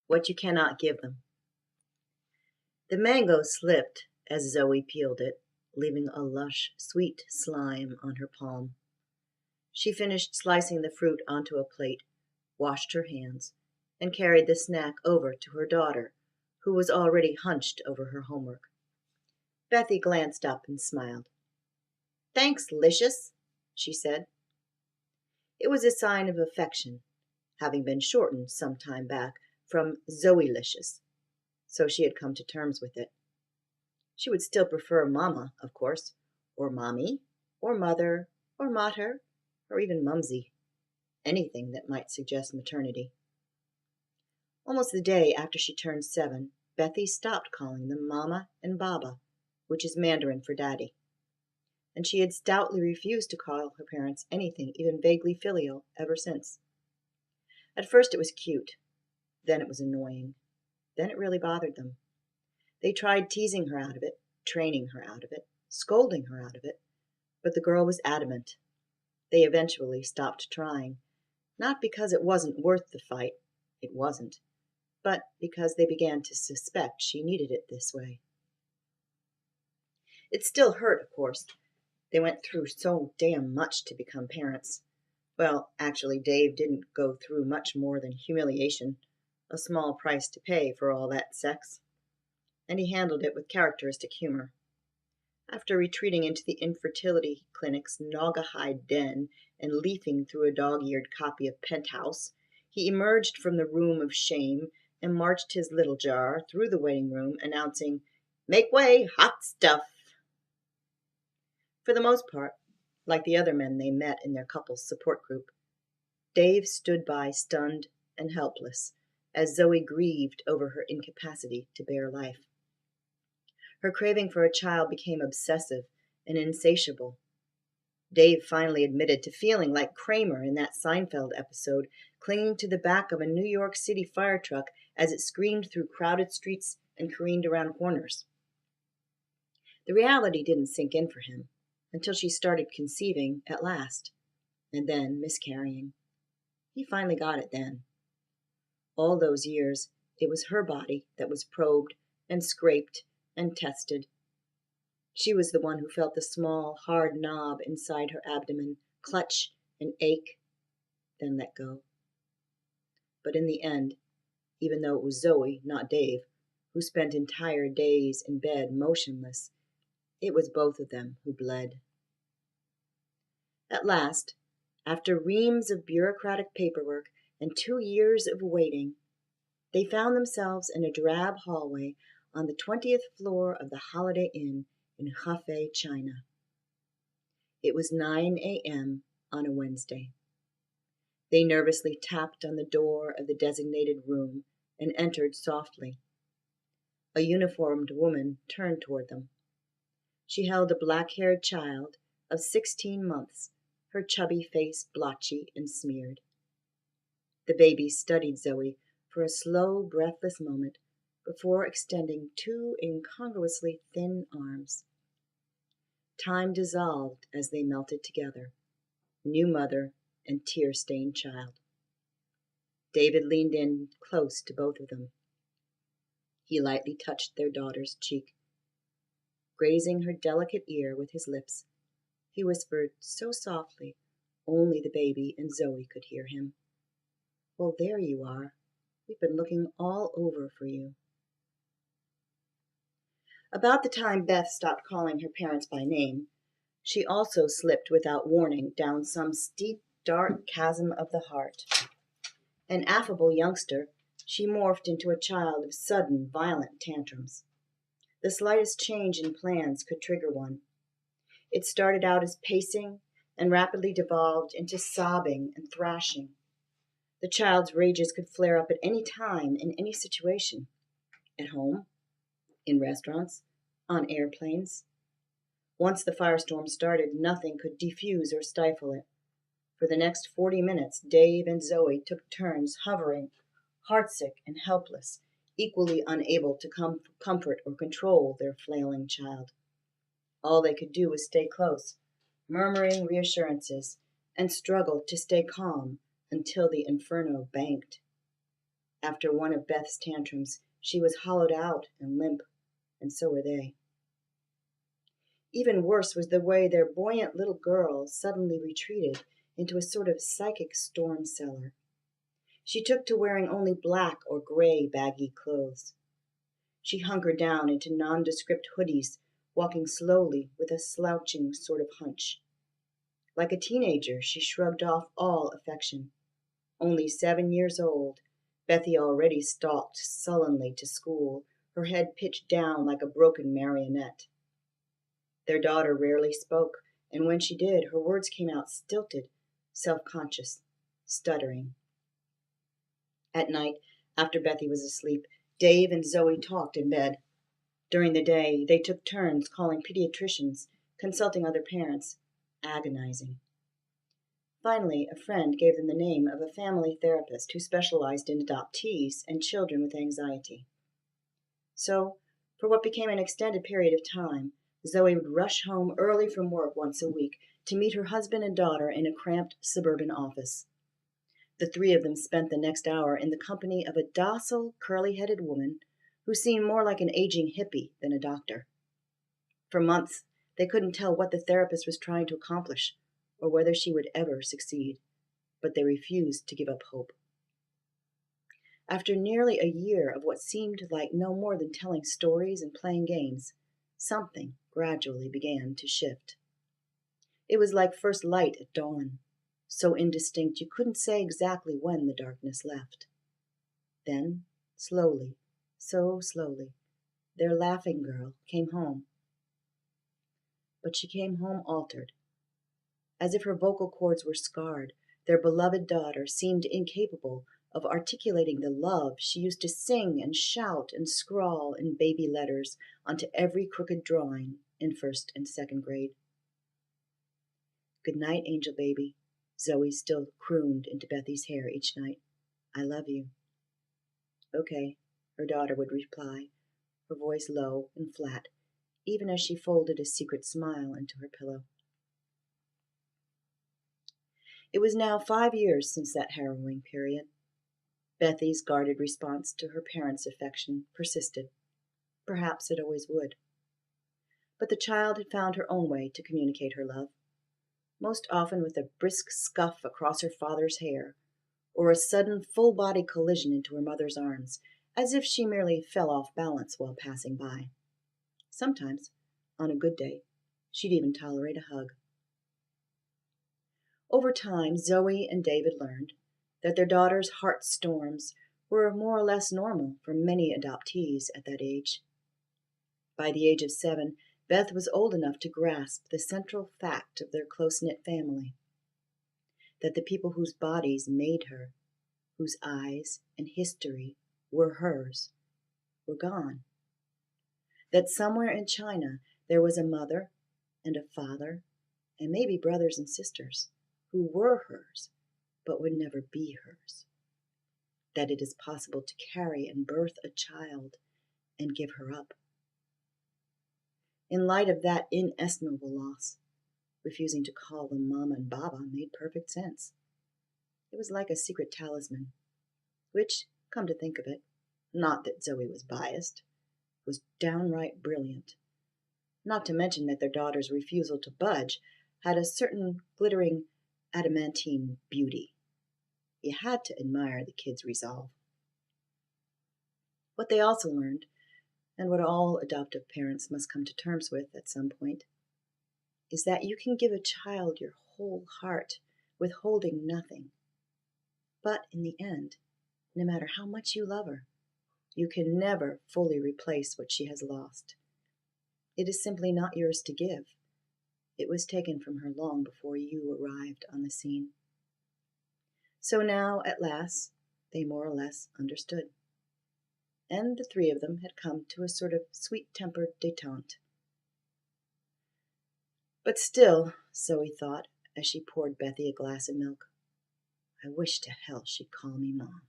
what you cannot give them. The mango slipped as Zoe peeled it, leaving a lush, sweet slime on her palm. She finished slicing the fruit onto a plate, washed her hands, and carried the snack over to her daughter, who was already hunched over her homework. Bethy glanced up and smiled. "Thanks, Licious," she said. It was a sign of affection, having been shortened some time back from Zoe-licious, so she had come to terms with it. She would still prefer Mama, of course, or Mommy, or Mother, or Mater, or even Mumsy, anything that might suggest maternity. Almost the day after she turned 7, Bethy stopped calling them Mama and Baba, which is Mandarin for Daddy, and she had stoutly refused to call her parents anything even vaguely filial ever since. At first it was cute, then it was annoying, then it really bothered them. They tried teasing her out of it, training her out of it, scolding her out of it, but the girl was adamant. They eventually stopped trying, not because it wasn't worth the fight, it wasn't, but because they began to suspect she needed it this way. It still hurt, of course. They went through so damn much to become parents. Well, actually, Dave didn't go through much more than humiliation, a small price to pay for all that sex. And he handled it with characteristic humor. After retreating into the infertility clinic's naugahyde den and leafing through a dog-eared copy of Penthouse, he emerged from the room of shame and marched his little jar through the waiting room, announcing, "Make way, hot stuff!" For the most part, like the other men they met in their couple's support group, Dave stood by stunned and helpless as Zoe grieved over her incapacity to bear life. Her craving for a child became obsessive and insatiable. Dave finally admitted to feeling like Kramer in that Seinfeld episode, clinging to the back of a New York City fire truck as it screamed through crowded streets and careened around corners. The reality didn't sink in for him until she started conceiving at last, and then miscarrying. He finally got it then. All those years, it was her body that was probed and scraped and tested. She was the one who felt the small, hard knob inside her abdomen clutch and ache, then let go. But in the end, even though it was Zoe, not Dave, who spent entire days in bed motionless, it was both of them who bled. At last, after reams of bureaucratic paperwork and 2 years of waiting, they found themselves in a drab hallway on the 20th floor of the Holiday Inn in Hefei, China. It was 9 a.m. on a Wednesday. They nervously tapped on the door of the designated room and entered softly. A uniformed woman turned toward them. She held a black-haired child of 16 months, her chubby face blotchy and smeared. The baby studied Zoe for a slow, breathless moment before extending 2 incongruously thin arms. Time dissolved as they melted together, new mother and tear-stained child. David leaned in close to both of them. He lightly touched their daughter's cheek. Grazing her delicate ear with his lips, he whispered so softly only the baby and Zoe could hear him, "Well, there you are. We've been looking all over for you." About the time Beth stopped calling her parents by name, she also slipped without warning down some steep, dark chasm of the heart. An affable youngster, she morphed into a child of sudden, violent tantrums. The slightest change in plans could trigger one. It started out as pacing and rapidly devolved into sobbing and thrashing. The child's rages could flare up at any time in any situation. At home, in restaurants, on airplanes. Once the firestorm started, nothing could defuse or stifle it. For the next 40 minutes, Dave and Zoe took turns hovering, heartsick and helpless, equally unable to comfort or control their flailing child. All they could do was stay close, murmuring reassurances, and struggle to stay calm until the inferno banked. After one of Beth's tantrums, she was hollowed out and limp, and so were they. Even worse was the way their buoyant little girl suddenly retreated into a sort of psychic storm cellar. She took to wearing only black or gray baggy clothes. She hunkered down into nondescript hoodies, walking slowly with a slouching sort of hunch. Like a teenager, she shrugged off all affection. Only 7 years old, Bethy already stalked sullenly to school, her head pitched down like a broken marionette. Their daughter rarely spoke, and when she did, her words came out stilted, self-conscious, stuttering. At night, after Bethy was asleep, Dave and Zoe talked in bed. During the day, they took turns calling pediatricians, consulting other parents, agonizing. Finally, a friend gave them the name of a family therapist who specialized in adoptees and children with anxiety. So, for what became an extended period of time, Zoe would rush home early from work once a week to meet her husband and daughter in a cramped suburban office. The three of them spent the next hour in the company of a docile, curly-headed woman who seemed more like an aging hippie than a doctor. For months, they couldn't tell what the therapist was trying to accomplish, or whether she would ever succeed, but they refused to give up hope. After nearly a year of what seemed like no more than telling stories and playing games, something gradually began to shift. It was like first light at dawn, so indistinct you couldn't say exactly when the darkness left. Then, slowly, so slowly, their laughing girl came home. But she came home altered. As if her vocal cords were scarred, their beloved daughter seemed incapable of articulating the love she used to sing and shout and scrawl in baby letters onto every crooked drawing in 1st and 2nd grade. "Good night, angel baby," Zoe still crooned into Bethy's hair each night. "I love you." "Okay," her daughter would reply, her voice low and flat, even as she folded a secret smile into her pillow. It was now 5 years since that harrowing period. Bethy's guarded response to her parents' affection persisted. Perhaps it always would. But the child had found her own way to communicate her love, most often with a brisk scuff across her father's hair, or a sudden full-body collision into her mother's arms, as if she merely fell off balance while passing by. Sometimes, on a good day, she'd even tolerate a hug. Over time, Zoe and David learned that their daughter's heart storms were more or less normal for many adoptees at that age. By the age of 7, Beth was old enough to grasp the central fact of their close-knit family, that the people whose bodies made her, whose eyes and history were hers, were gone. That somewhere in China there was a mother and a father, and maybe brothers and sisters, who were hers, but would never be hers. That it is possible to carry and birth a child and give her up. In light of that inestimable loss, refusing to call them Mama and Baba made perfect sense. It was like a secret talisman, which, come to think of it, not that Zoe was biased, was downright brilliant. Not to mention that their daughter's refusal to budge had a certain glittering adamantine beauty. You had to admire the kid's resolve. What they also learned, and what all adoptive parents must come to terms with at some point, is that you can give a child your whole heart, withholding nothing. But in the end, no matter how much you love her, you can never fully replace what she has lost. It is simply not yours to give. It was taken from her long before you arrived on the scene. So now, at last, they more or less understood. And the three of them had come to a sort of sweet-tempered détente. But still, Zoe thought, as she poured Bethy a glass of milk, I wish to hell she'd call me Mom.